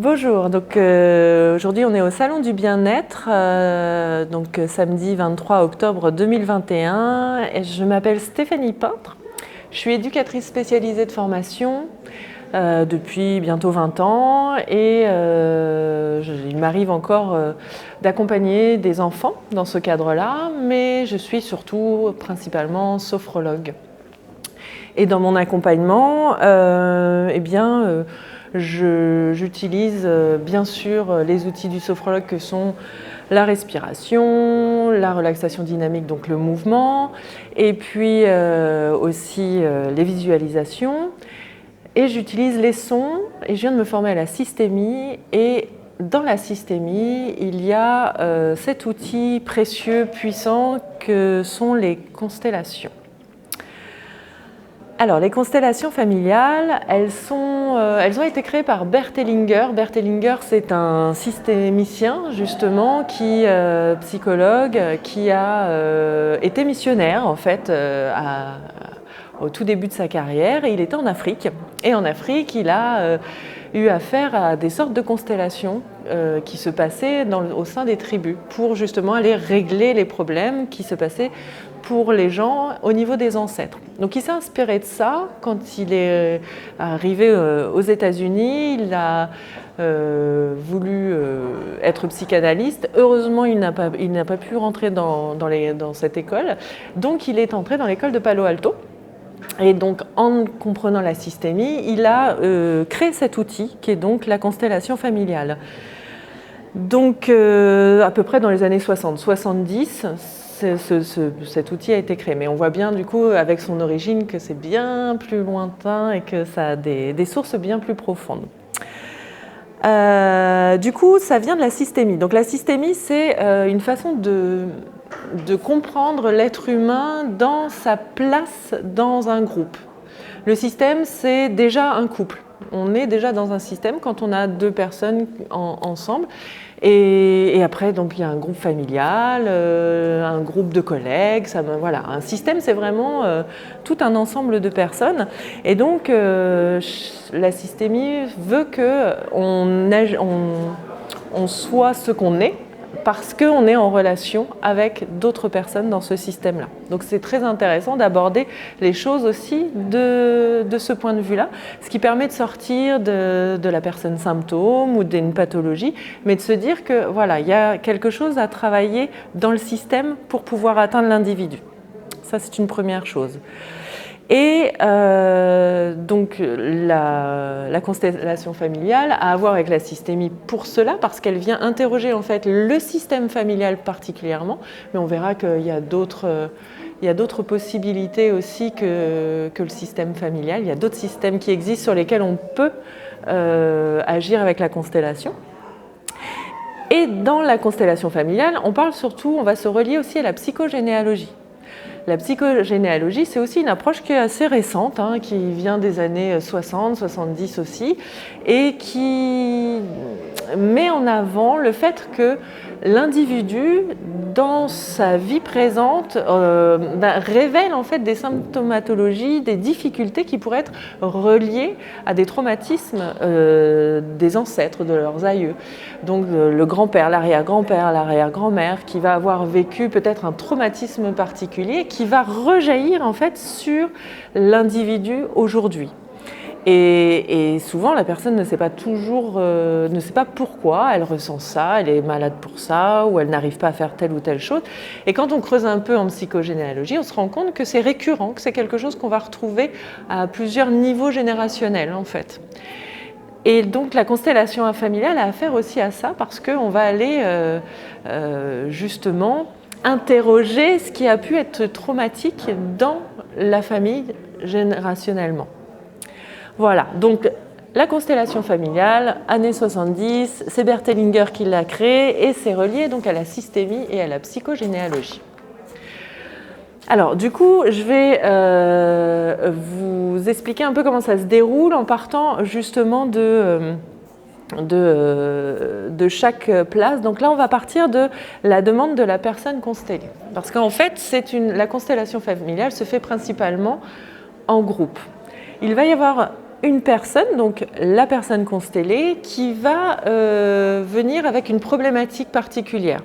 Bonjour, aujourd'hui on est au Salon du Bien-être, samedi 23 octobre 2021 et je m'appelle Stéphanie Peintre, je suis éducatrice spécialisée de formation depuis bientôt 20 ans et il m'arrive encore d'accompagner des enfants dans ce cadre-là, mais je suis surtout principalement sophrologue. Et dans mon accompagnement, j'utilise bien sûr les outils du sophrologue que sont la respiration, la relaxation dynamique, donc le mouvement, et puis aussi les visualisations. Et j'utilise les sons, et je viens de me former à la systémie, et dans la systémie, il y a cet outil précieux, puissant, que sont les constellations. Alors, les constellations familiales, elles ont été créées par Bert Hellinger. Bert Hellinger, c'est un systémicien, justement, psychologue, qui a été missionnaire, en fait, au tout début de sa carrière. Et il était en Afrique. Et en Afrique, il a eu affaire à des sortes de constellations qui se passaient au sein des tribus, pour justement aller régler les problèmes qui se passaient pour les gens au niveau des ancêtres. Donc il s'est inspiré de ça quand il est arrivé aux États-Unis. Il a voulu être psychanalyste. Heureusement, il n'a pas pu rentrer dans cette école. Donc il est entré dans l'école de Palo Alto. Et donc, en comprenant la systémie, il a créé cet outil qui est donc la constellation familiale. Donc, à peu près dans les années 60-70, cet outil a été créé. Mais on voit bien, du coup, avec son origine, que c'est bien plus lointain et que ça a des sources bien plus profondes. Du coup, ça vient de la systémie. Donc, la systémie, c'est une façon de comprendre l'être humain dans sa place dans un groupe. Le système, c'est déjà un couple. On est déjà dans un système quand on a deux personnes ensemble. Et après, donc, il y a un groupe familial, un groupe de collègues. Voilà. Un système, c'est vraiment tout un ensemble de personnes. Et donc, la systémie veut qu'on soit ce qu'on est, parce qu'on est en relation avec d'autres personnes dans ce système-là. Donc c'est très intéressant d'aborder les choses aussi de ce point de vue-là, ce qui permet de sortir de la personne symptôme ou d'une pathologie, mais de se dire que voilà, il y a quelque chose à travailler dans le système pour pouvoir atteindre l'individu. Ça, c'est une première chose. Et donc la constellation familiale a à voir avec la systémie pour cela, parce qu'elle vient interroger en fait le système familial particulièrement, mais on verra qu'il y a d'autres possibilités aussi que le système familial. Il y a d'autres systèmes qui existent sur lesquels on peut agir avec la constellation. Et dans la constellation familiale, on va se relier aussi à la psychogénéalogie. La psychogénéalogie, c'est aussi une approche qui est assez récente, qui vient des années 60, 70 aussi, et qui met en avant le fait que l'individu, dans sa vie présente, révèle en fait des symptomatologies, des difficultés qui pourraient être reliées à des traumatismes des ancêtres, de leurs aïeux. Donc le grand-père, l'arrière-grand-père, l'arrière-grand-mère, qui va avoir vécu peut-être un traumatisme particulier, qui va rejaillir en fait sur l'individu aujourd'hui. Et souvent, la personne ne sait pas pourquoi elle ressent ça, elle est malade pour ça, ou elle n'arrive pas à faire telle ou telle chose. Et quand on creuse un peu en psychogénéalogie, on se rend compte que c'est récurrent, que c'est quelque chose qu'on va retrouver à plusieurs niveaux générationnels, en fait. Et donc, la constellation familiale a affaire aussi à ça, parce qu'on va aller justement interroger ce qui a pu être traumatique dans la famille générationnellement. Voilà, donc la constellation familiale, années 70, c'est Bert Hellinger qui l'a créée et c'est relié donc à la systémie et à la psychogénéalogie. Alors du coup, je vais vous expliquer un peu comment ça se déroule en partant justement de chaque place. Donc là, on va partir de la demande de la personne constellée. Parce qu'en fait, la constellation familiale se fait principalement en groupe. Il va y avoir une personne, donc la personne constellée, qui va venir avec une problématique particulière.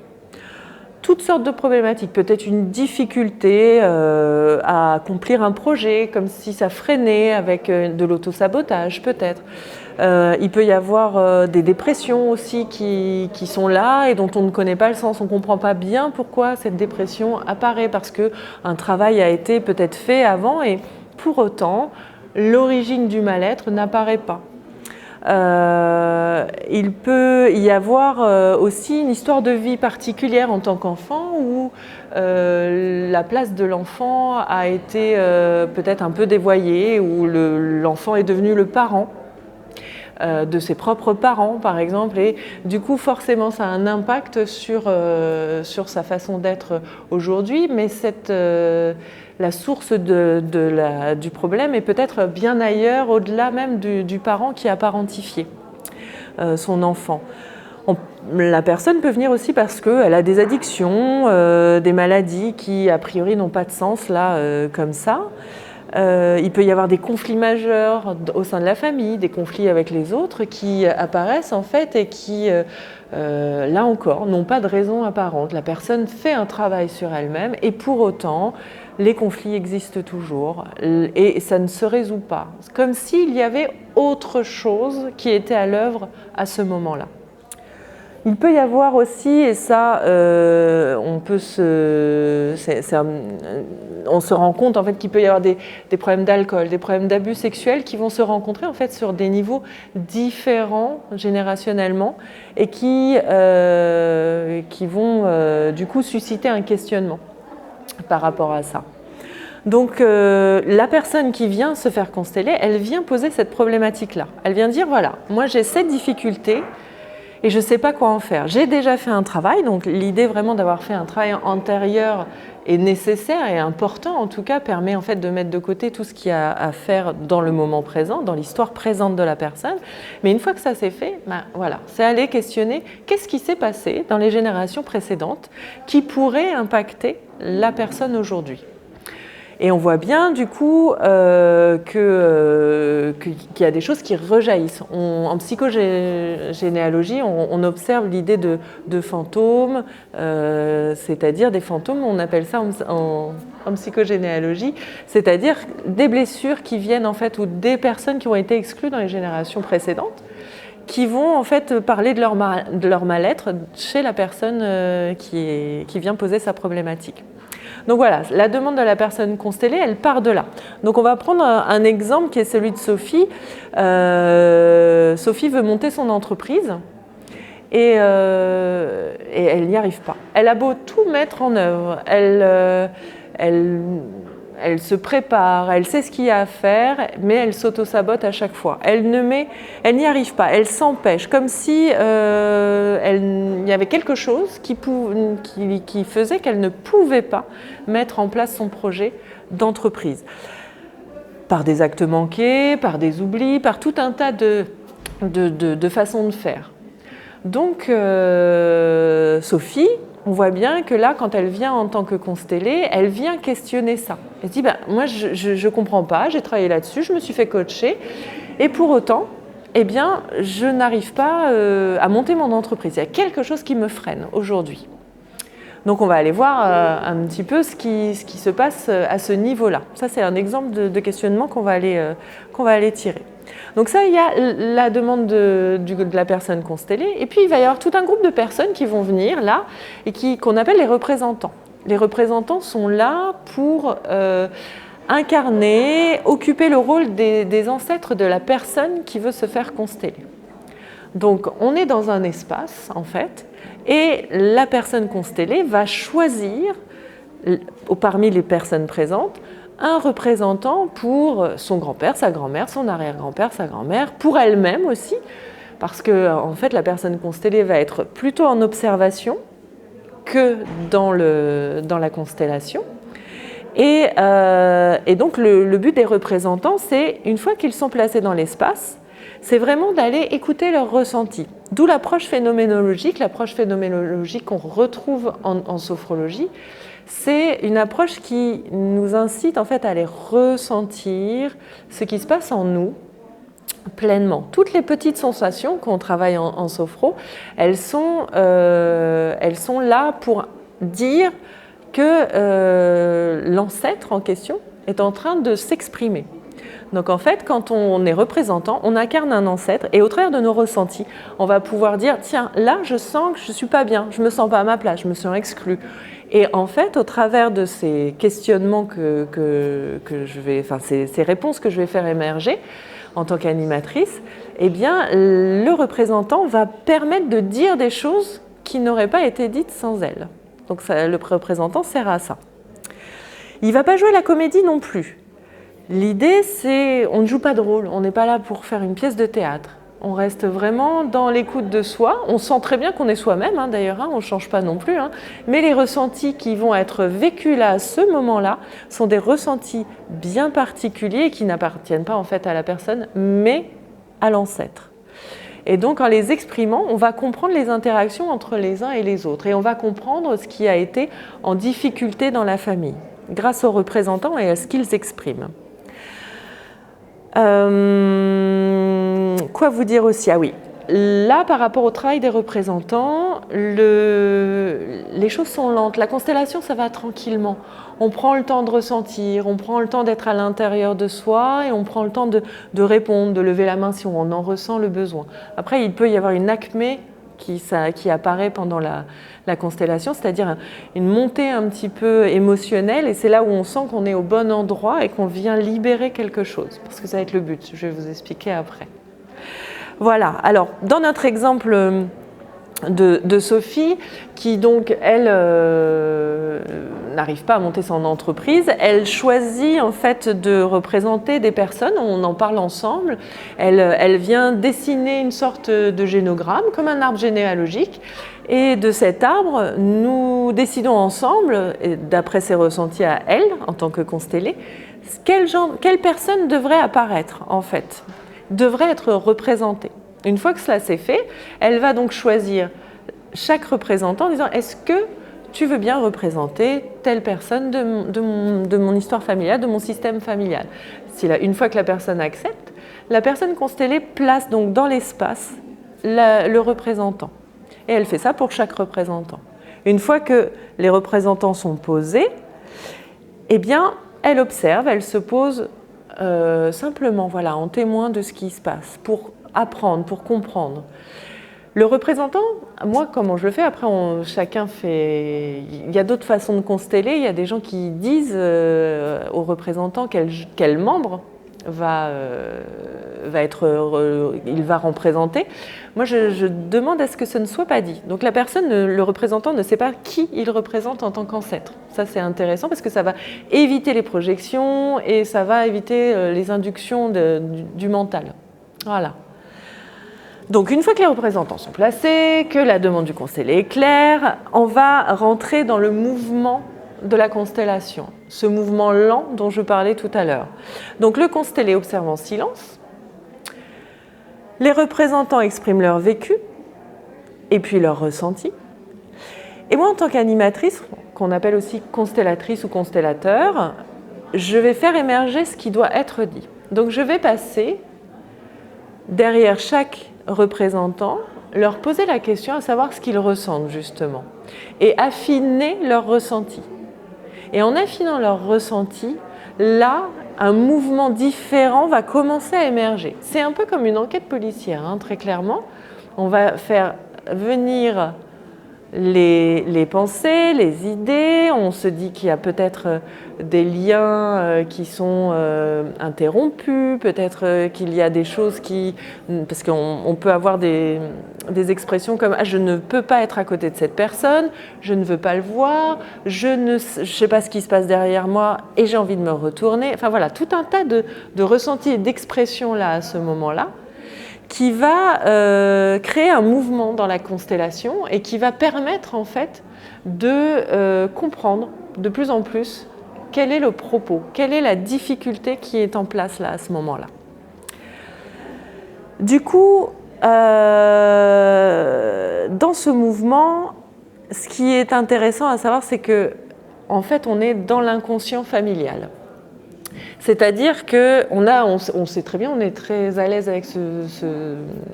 Toutes sortes de problématiques, peut-être une difficulté à accomplir un projet, comme si ça freinait avec de l'autosabotage peut-être. Il peut y avoir des dépressions aussi qui sont là et dont on ne connaît pas le sens, on ne comprend pas bien pourquoi cette dépression apparaît, parce qu'un travail a été peut-être fait avant et pour autant, l'origine du mal-être n'apparaît pas. Il peut y avoir aussi une histoire de vie particulière en tant qu'enfant où la place de l'enfant a été peut-être un peu dévoyée, où l'enfant est devenu le parent de ses propres parents par exemple, et du coup forcément ça a un impact sur sa façon d'être aujourd'hui, mais la source du problème est peut-être bien ailleurs, au-delà même du parent qui a parentifié son enfant. La personne peut venir aussi parce qu'elle a des addictions, des maladies qui a priori n'ont pas de sens là comme ça. Il peut y avoir des conflits majeurs au sein de la famille, des conflits avec les autres qui apparaissent en fait et qui, là encore, n'ont pas de raison apparente. La personne fait un travail sur elle-même et pour autant, les conflits existent toujours et ça ne se résout pas. Comme s'il y avait autre chose qui était à l'œuvre à ce moment-là. Il peut y avoir aussi, et ça, on se rend compte en fait qu'il peut y avoir des problèmes d'alcool, des problèmes d'abus sexuels qui vont se rencontrer en fait sur des niveaux différents générationnellement et qui vont du coup susciter un questionnement par rapport à ça. Donc la personne qui vient se faire consteller, elle vient poser cette problématique-là. Elle vient dire voilà, moi j'ai cette difficulté. Et je ne sais pas quoi en faire. J'ai déjà fait un travail, donc l'idée vraiment d'avoir fait un travail antérieur est nécessaire et important, en tout cas, permet en fait de mettre de côté tout ce qu'il y a à faire dans le moment présent, dans l'histoire présente de la personne. Mais une fois que ça s'est fait, voilà, c'est aller questionner qu'est-ce qui s'est passé dans les générations précédentes qui pourrait impacter la personne aujourd'hui. Et on voit bien du coup qu'il y a des choses qui rejaillissent. En psychogénéalogie, on observe l'idée de fantômes, c'est-à-dire des fantômes, on appelle ça en psychogénéalogie, c'est-à-dire des blessures qui viennent en fait, ou des personnes qui ont été exclues dans les générations précédentes, qui vont en fait parler de leur mal-être chez la personne qui vient poser sa problématique. Donc voilà, la demande de la personne constellée, elle part de là. Donc on va prendre un exemple qui est celui de Sophie. Sophie veut monter son entreprise et elle n'y arrive pas. Elle a beau tout mettre en œuvre, elle se prépare, elle sait ce qu'il y a à faire, mais elle s'auto-sabote à chaque fois. Elle n'y arrive pas, elle s'empêche, comme si il y avait quelque chose qui faisait qu'elle ne pouvait pas mettre en place son projet d'entreprise. Par des actes manqués, par des oublis, par tout un tas de façons de faire. Donc Sophie, on voit bien que là, quand elle vient en tant que constellée, elle vient questionner ça. Elle se dit, moi je ne comprends pas, j'ai travaillé là-dessus, je me suis fait coacher, et pour autant, eh bien, je n'arrive pas à monter mon entreprise. Il y a quelque chose qui me freine aujourd'hui. Donc on va aller voir un petit peu ce qui se passe à ce niveau-là. Ça, c'est un exemple de questionnement qu'on va aller tirer. Donc ça, il y a la demande de la personne constellée, et puis il va y avoir tout un groupe de personnes qui vont venir là, et qu'on appelle les représentants. Les représentants sont là pour incarner, occuper le rôle des ancêtres de la personne qui veut se faire consteller. Donc on est dans un espace, en fait, et la personne constellée va choisir, parmi les personnes présentes, un représentant pour son grand-père, sa grand-mère, son arrière-grand-père, sa grand-mère, pour elle-même aussi, parce que en fait, la personne constellée va être plutôt en observation que dans la constellation. Et donc, le but des représentants, c'est, une fois qu'ils sont placés dans l'espace, c'est vraiment d'aller écouter leurs ressentis. D'où l'approche phénoménologique qu'on retrouve en sophrologie. C'est une approche qui nous incite en fait à aller ressentir ce qui se passe en nous pleinement. Toutes les petites sensations qu'on travaille en sophro, elles sont là pour dire que l'ancêtre en question est en train de s'exprimer. Donc en fait, quand on est représentant, on incarne un ancêtre et au travers de nos ressentis, on va pouvoir dire « Tiens, là, je sens que je ne suis pas bien, je ne me sens pas à ma place, je me sens exclue ». Et en fait, au travers de ces questionnements ces réponses que je vais faire émerger en tant qu'animatrice, eh bien, le représentant va permettre de dire des choses qui n'auraient pas été dites sans elle. Donc le représentant sert à ça. Il ne va pas jouer la comédie non plus. L'idée, c'est on ne joue pas de rôle, on n'est pas là pour faire une pièce de théâtre. On reste vraiment dans l'écoute de soi. On sent très bien qu'on est soi-même, d'ailleurs, on ne change pas non plus. Mais les ressentis qui vont être vécus là, à ce moment-là, sont des ressentis bien particuliers qui n'appartiennent pas en fait à la personne, mais à l'ancêtre. Et donc, en les exprimant, on va comprendre les interactions entre les uns et les autres. Et on va comprendre ce qui a été en difficulté dans la famille, grâce aux représentants et à ce qu'ils expriment. Quoi vous dire aussi? Ah oui, là par rapport au travail des représentants, les choses sont lentes. La constellation, ça va tranquillement. On prend le temps de ressentir, on prend le temps d'être à l'intérieur de soi et on prend le temps de répondre, de lever la main si on en ressent le besoin. Après, il peut y avoir une acmé qui apparaît pendant la constellation, c'est-à-dire une montée un petit peu émotionnelle, et c'est là où on sent qu'on est au bon endroit et qu'on vient libérer quelque chose, parce que ça va être le but, je vais vous expliquer après. Voilà, alors dans notre exemple de Sophie, qui donc, elle, n'arrive pas à monter son entreprise, elle choisit en fait de représenter des personnes, on en parle ensemble, elle vient dessiner une sorte de génogramme, comme un arbre généalogique, et de cet arbre, nous décidons ensemble, d'après ses ressentis à elle, en tant que constellée, quelle personne devrait apparaître en fait, devrait être représentée. Une fois que cela s'est fait, elle va donc choisir chaque représentant en disant « Est-ce que tu veux bien représenter telle personne de mon histoire familiale, de mon système familial ?» Une fois que la personne accepte, la personne constellée place donc dans l'espace le représentant. Et elle fait ça pour chaque représentant. Une fois que les représentants sont posés, eh bien, elle observe, elle se pose simplement en témoin de ce qui se passe, pour apprendre, pour comprendre. Le représentant, moi, comment je le fais, après, chacun fait... Il y a d'autres façons de consteller, il y a des gens qui disent au représentant quel membre il va représenter. Moi, je demande à ce que ce ne soit pas dit. Donc la personne, le représentant, ne sait pas qui il représente en tant qu'ancêtre. Ça, c'est intéressant parce que ça va éviter les projections et ça va éviter les inductions du mental. Voilà. Donc une fois que les représentants sont placés, que la demande du constellé est claire, on va rentrer dans le mouvement de la constellation, ce mouvement lent dont je parlais tout à l'heure. Donc le constellé observe en silence, les représentants expriment leur vécu et puis leur ressenti. Et moi, en tant qu'animatrice, qu'on appelle aussi constellatrice ou constellateur, je vais faire émerger ce qui doit être dit. Donc je vais passer derrière chaque représentant, leur poser la question à savoir ce qu'ils ressentent justement et affiner leur ressenti. Et en affinant leur ressenti, là, un mouvement différent va commencer à émerger. C'est un peu comme une enquête policière, très clairement. On va faire venir les pensées, les idées, on se dit qu'il y a peut-être des liens qui sont interrompus, peut-être qu'il y a des choses parce qu'on peut avoir des expressions comme « Ah, je ne peux pas être à côté de cette personne, je ne veux pas le voir, je ne sais pas ce qui se passe derrière moi et j'ai envie de me retourner ». Enfin voilà, tout un tas de ressentis et d'expressions là à ce moment-là, qui va créer un mouvement dans la constellation et qui va permettre en fait de comprendre de plus en plus quel est le propos, quelle est la difficulté qui est en place là à ce moment-là. Du coup, dans ce mouvement, ce qui est intéressant à savoir, c'est que en fait, on est dans l'inconscient familial. C'est-à-dire qu'on sait très bien, on est très à l'aise avec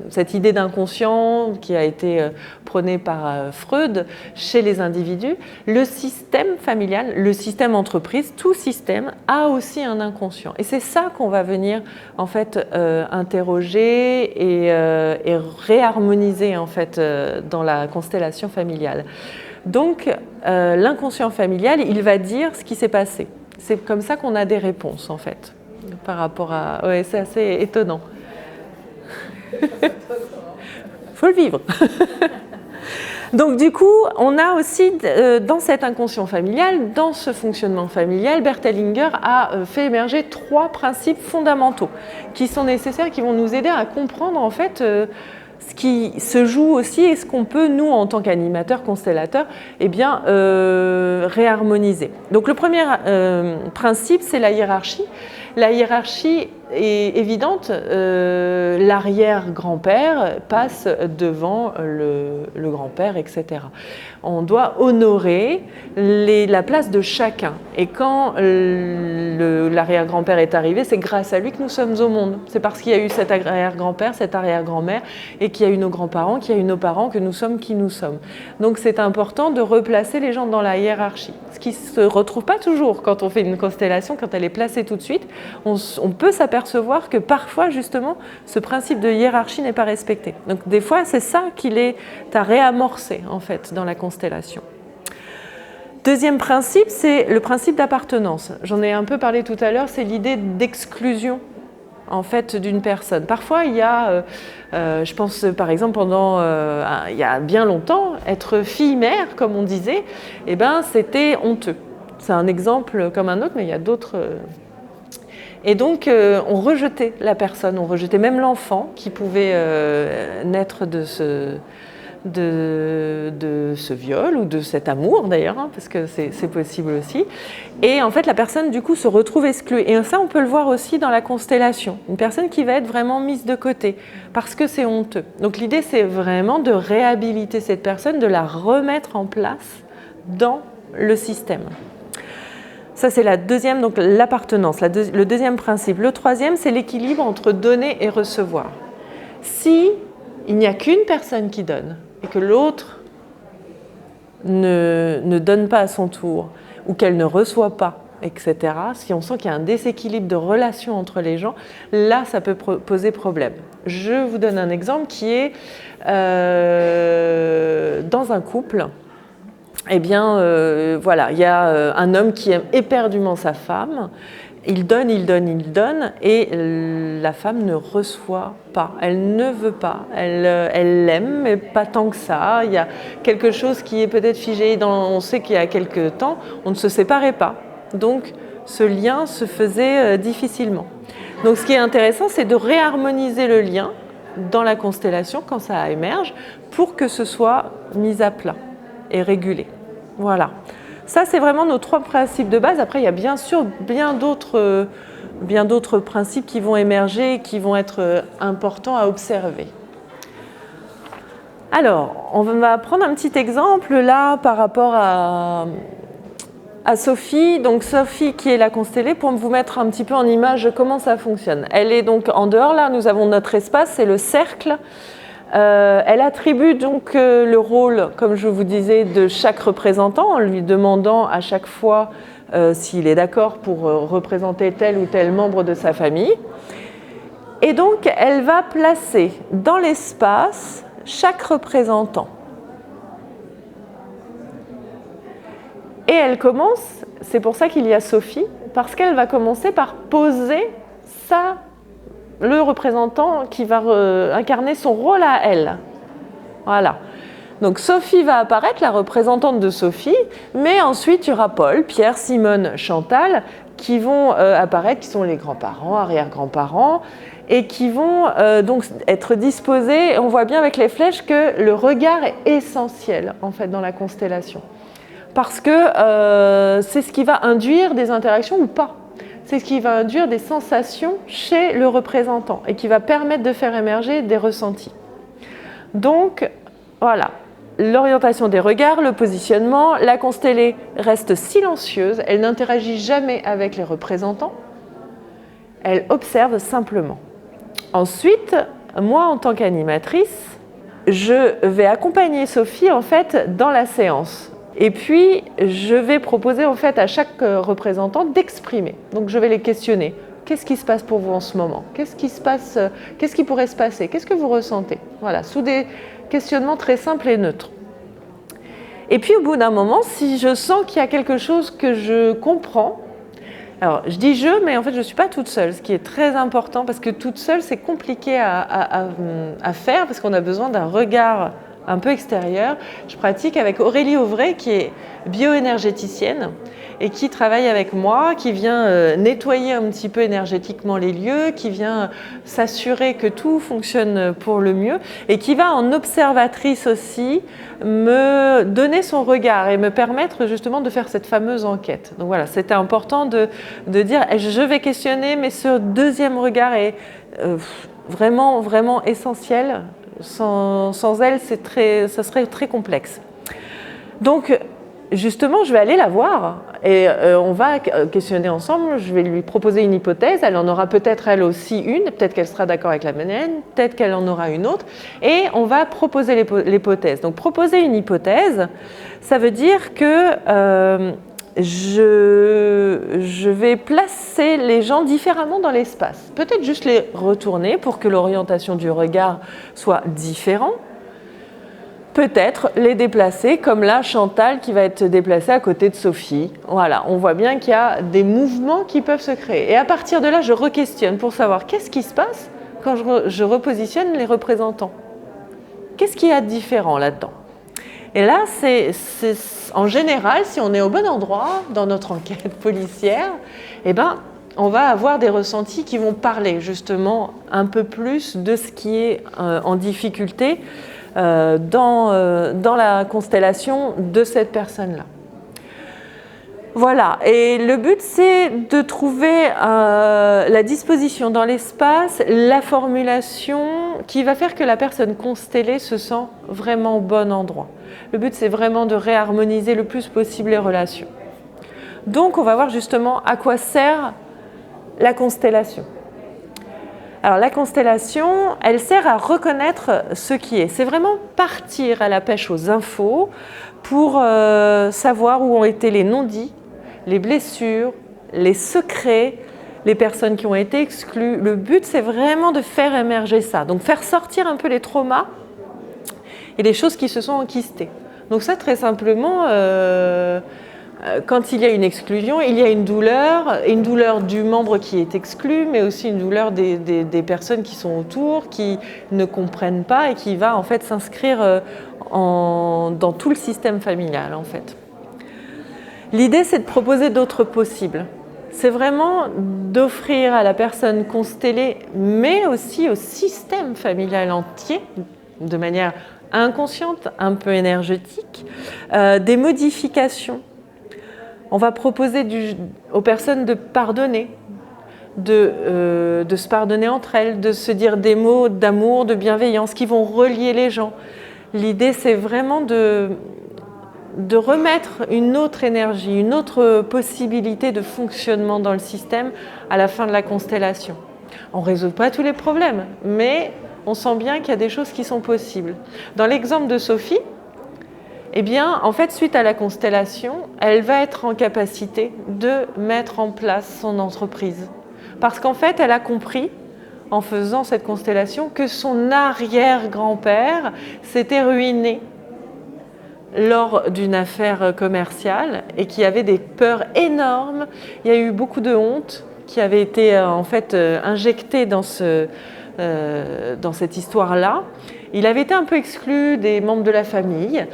cette idée d'inconscient qui a été prônée par Freud chez les individus. Le système familial, le système entreprise, tout système a aussi un inconscient. Et c'est ça qu'on va venir en fait interroger et réharmoniser en fait dans la constellation familiale. Donc l'inconscient familial, il va dire ce qui s'est passé. C'est comme ça qu'on a des réponses, en fait, par rapport à... Ouais, c'est assez étonnant. Faut le vivre. Donc, du coup, on a aussi, dans cet inconscient familial, dans ce fonctionnement familial, Bert Hellinger a fait émerger 3 principes fondamentaux qui sont nécessaires, qui vont nous aider à comprendre, en fait, ce qui se joue aussi et ce qu'on peut, nous, en tant qu'animateurs, constellateurs, eh bien, réharmoniser. Donc le premier principe, c'est la hiérarchie. La hiérarchie est évidente. L'arrière-grand-père passe devant le grand-père, etc. On doit honorer la place de chacun. Et quand l'arrière-grand-père est arrivé, c'est grâce à lui que nous sommes au monde. C'est parce qu'il y a eu cet arrière-grand-père, cette arrière-grand-mère, et qu'il y a eu nos grands-parents, qu'il y a eu nos parents, que nous sommes qui nous sommes. Donc c'est important de replacer les gens dans la hiérarchie. Ce qui ne se retrouve pas toujours quand on fait une constellation, quand elle est placée tout de suite. On peut s'apercevoir que parfois, justement, ce principe de hiérarchie n'est pas respecté. Donc des fois, c'est ça qu'il est à réamorcer, en fait, dans la constellation. Deuxième principe, c'est le principe d'appartenance. J'en ai un peu parlé tout à l'heure, c'est l'idée d'exclusion, en fait, d'une personne. Parfois, il y a, je pense par exemple il y a bien longtemps, être fille-mère, comme on disait, eh ben, c'était honteux. C'est un exemple comme un autre, mais il y a d'autres... Et donc, on rejetait la personne, on rejetait même l'enfant qui pouvait naître de ce viol ou de cet amour d'ailleurs, hein, parce que c'est possible aussi. Et en fait, la personne du coup se retrouve exclue. Et ça, on peut le voir aussi dans la constellation. Une personne qui va être vraiment mise de côté parce que c'est honteux. Donc l'idée, c'est vraiment de réhabiliter cette personne, de la remettre en place dans le système. Ça, c'est la deuxième, donc l'appartenance, le deuxième principe. Le troisième, c'est l'équilibre entre donner et recevoir. Si il n'y a qu'une personne qui donne et que l'autre ne donne pas à son tour ou qu'elle ne reçoit pas, etc., si on sent qu'il y a un déséquilibre de relation entre les gens, là, ça peut poser problème. Je vous donne un exemple qui est dans un couple. Eh bien, voilà, il y a un homme qui aime éperdument sa femme. Il donne, et la femme ne reçoit pas. Elle ne veut pas. Elle l'aime, mais pas tant que ça. Il y a quelque chose qui est peut-être figé. On sait qu'il y a quelque temps, on ne se séparait pas. Donc, ce lien se faisait difficilement. Donc, ce qui est intéressant, c'est de réharmoniser le lien dans la constellation quand ça émerge pour que ce soit mis à plat et régulé. Voilà. Ça, c'est vraiment nos 3 principes de base. Après, il y a bien sûr bien d'autres principes qui vont émerger et qui vont être importants à observer. Alors, on va prendre un petit exemple là par rapport à Sophie. Donc Sophie qui est la constellée, pour vous mettre un petit peu en image comment ça fonctionne. Elle est donc en dehors, là, nous avons notre espace, c'est le cercle. Elle attribue donc le rôle, comme je vous disais, de chaque représentant en lui demandant à chaque fois s'il est d'accord pour représenter tel ou tel membre de sa famille. Et donc, elle va placer dans l'espace chaque représentant. Et elle commence, c'est pour ça qu'il y a Sophie, parce qu'elle va commencer par poser le représentant qui va incarner son rôle à elle. Voilà. Donc Sophie va apparaître, la représentante de Sophie, mais ensuite il y aura Paul, Pierre, Simone, Chantal qui vont apparaître, qui sont les grands-parents, arrière-grands-parents, et qui vont donc être disposés. On voit bien avec les flèches que le regard est essentiel en fait dans la constellation, parce que c'est ce qui va induire des interactions ou pas. C'est ce qui va induire des sensations chez le représentant et qui va permettre de faire émerger des ressentis. Donc, voilà, l'orientation des regards, le positionnement, la constellée reste silencieuse, elle n'interagit jamais avec les représentants. Elle observe simplement. Ensuite, moi, en tant qu'animatrice, je vais accompagner Sophie en fait dans la séance. Et puis, je vais proposer en fait à chaque représentant d'exprimer. Donc, je vais les questionner. Qu'est-ce qui se passe pour vous en ce moment? Qu'est-ce qui pourrait se passer? Qu'est-ce que vous ressentez? Voilà, sous des questionnements très simples et neutres. Et puis, au bout d'un moment, si je sens qu'il y a quelque chose que je comprends, alors je dis je, mais en fait, je ne suis pas toute seule, ce qui est très important parce que toute seule, c'est compliqué à faire parce qu'on a besoin d'un regard un peu extérieur. Je pratique avec Aurélie Auvray, qui est bioénergéticienne et qui travaille avec moi, qui vient nettoyer un petit peu énergétiquement les lieux, qui vient s'assurer que tout fonctionne pour le mieux et qui va en observatrice aussi me donner son regard et me permettre justement de faire cette fameuse enquête. Donc voilà, c'était important de dire je vais questionner, mais ce deuxième regard est vraiment, vraiment essentiel. Sans elle, ça serait très complexe. Donc, justement, je vais aller la voir et on va questionner ensemble. Je vais lui proposer une hypothèse. Elle en aura peut-être elle aussi une. Peut-être qu'elle sera d'accord avec la mienne. Peut-être qu'elle en aura une autre. Et on va proposer l'hypothèse. Donc, proposer une hypothèse, ça veut dire que je vais placer les gens différemment dans l'espace. Peut-être juste les retourner pour que l'orientation du regard soit différente. Peut-être les déplacer, comme là, Chantal qui va être déplacée à côté de Sophie. Voilà, on voit bien qu'il y a des mouvements qui peuvent se créer. Et à partir de là, je re-questionne pour savoir qu'est-ce qui se passe quand je repositionne les représentants. Qu'est-ce qu'il y a de différent là-dedans? Et là, c'est en général, si on est au bon endroit dans notre enquête policière, eh ben, on va avoir des ressentis qui vont parler justement un peu plus de ce qui est en difficulté dans la constellation de cette personne-là. Voilà, et le but c'est de trouver la disposition dans l'espace, la formulation qui va faire que la personne constellée se sent vraiment au bon endroit. Le but c'est vraiment de réharmoniser le plus possible les relations. Donc on va voir justement à quoi sert la constellation. Alors la constellation, elle sert à reconnaître ce qui est. C'est vraiment partir à la pêche aux infos pour savoir où ont été les non-dits, les blessures, les secrets, les personnes qui ont été exclues. Le but, c'est vraiment de faire émerger ça. Donc, faire sortir un peu les traumas et les choses qui se sont enquistées. Donc ça, très simplement, quand il y a une exclusion, il y a une douleur du membre qui est exclu, mais aussi une douleur des personnes qui sont autour, qui ne comprennent pas et qui va en fait s'inscrire dans tout le système familial, en fait. L'idée, c'est de proposer d'autres possibles. C'est vraiment d'offrir à la personne constellée, mais aussi au système familial entier, de manière inconsciente, un peu énergétique, des modifications. On va proposer aux personnes de pardonner, de se pardonner entre elles, de se dire des mots d'amour, de bienveillance qui vont relier les gens. L'idée, c'est vraiment de remettre une autre énergie, une autre possibilité de fonctionnement dans le système à la fin de la constellation. On ne résout pas tous les problèmes, mais on sent bien qu'il y a des choses qui sont possibles. Dans l'exemple de Sophie, eh bien, en fait, suite à la constellation, elle va être en capacité de mettre en place son entreprise. Parce qu'en fait, elle a compris, en faisant cette constellation, que son arrière-grand-père s'était ruiné lors d'une affaire commerciale et qui avait des peurs énormes. Il y a eu beaucoup de honte qui avait été en fait injectée dans cette histoire-là. Il avait été un peu exclu des membres de la famille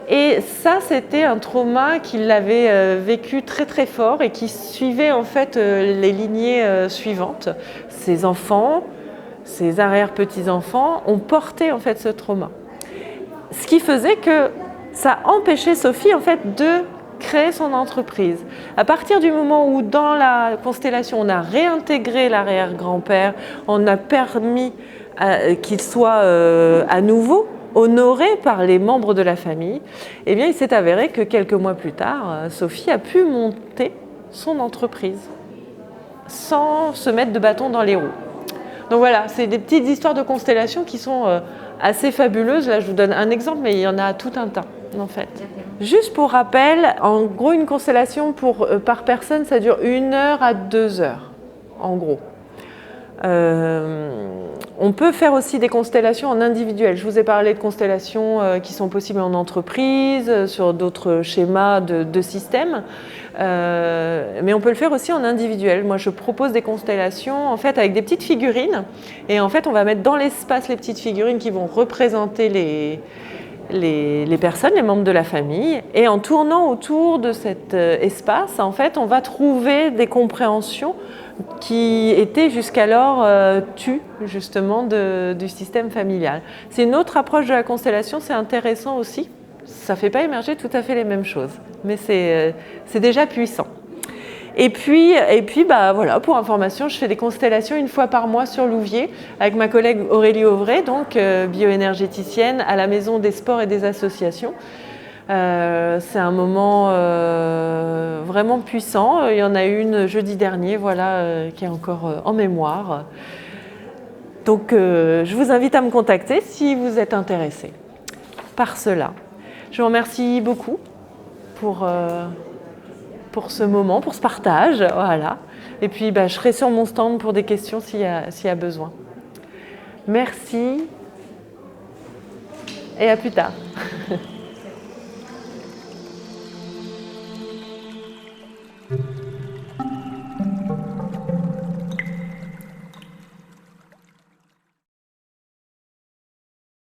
et ça, c'était un trauma qu'il avait vécu très très fort et qui suivait en fait les lignées suivantes. Ses enfants, ses arrière-petits-enfants ont porté en fait ce trauma. Ce qui faisait que ça empêchait Sophie en fait de créer son entreprise. À partir du moment où dans la constellation on a réintégré l'arrière-grand-père, on a permis qu'il soit à nouveau honoré par les membres de la famille, eh bien il s'est avéré que quelques mois plus tard, Sophie a pu monter son entreprise. sans se mettre de bâton dans les roues. Donc voilà, c'est des petites histoires de constellations qui sont assez fabuleuses. Là, je vous donne un exemple, mais il y en a tout un tas, en fait. Juste pour rappel, en gros, une constellation par personne, ça dure 1 heure à 2 heures, en gros. On peut faire aussi des constellations en individuel. Je vous ai parlé de constellations qui sont possibles en entreprise, sur d'autres schémas de systèmes, mais on peut le faire aussi en individuel. Moi, je propose des constellations en fait avec des petites figurines, et en fait, on va mettre dans l'espace les petites figurines qui vont représenter les personnes, les membres de la famille, et en tournant autour de cet espace, en fait, on va trouver des compréhensions qui étaient jusqu'alors tues justement du système familial. C'est une autre approche de la constellation, c'est intéressant aussi. Ça ne fait pas émerger tout à fait les mêmes choses, mais c'est déjà puissant. Et puis voilà, pour information, je fais des constellations 1 fois par mois sur Louviers avec ma collègue Aurélie Auvray, donc bioénergéticienne à la Maison des Sports et des Associations. C'est un moment vraiment puissant. Il y en a une jeudi dernier, voilà, qui est encore en mémoire. Donc je vous invite à me contacter si vous êtes intéressé par cela. Je vous remercie beaucoup pour ce moment, pour ce partage. Voilà. Et puis je serai sur mon stand pour des questions s'il y a besoin. Merci et à plus tard.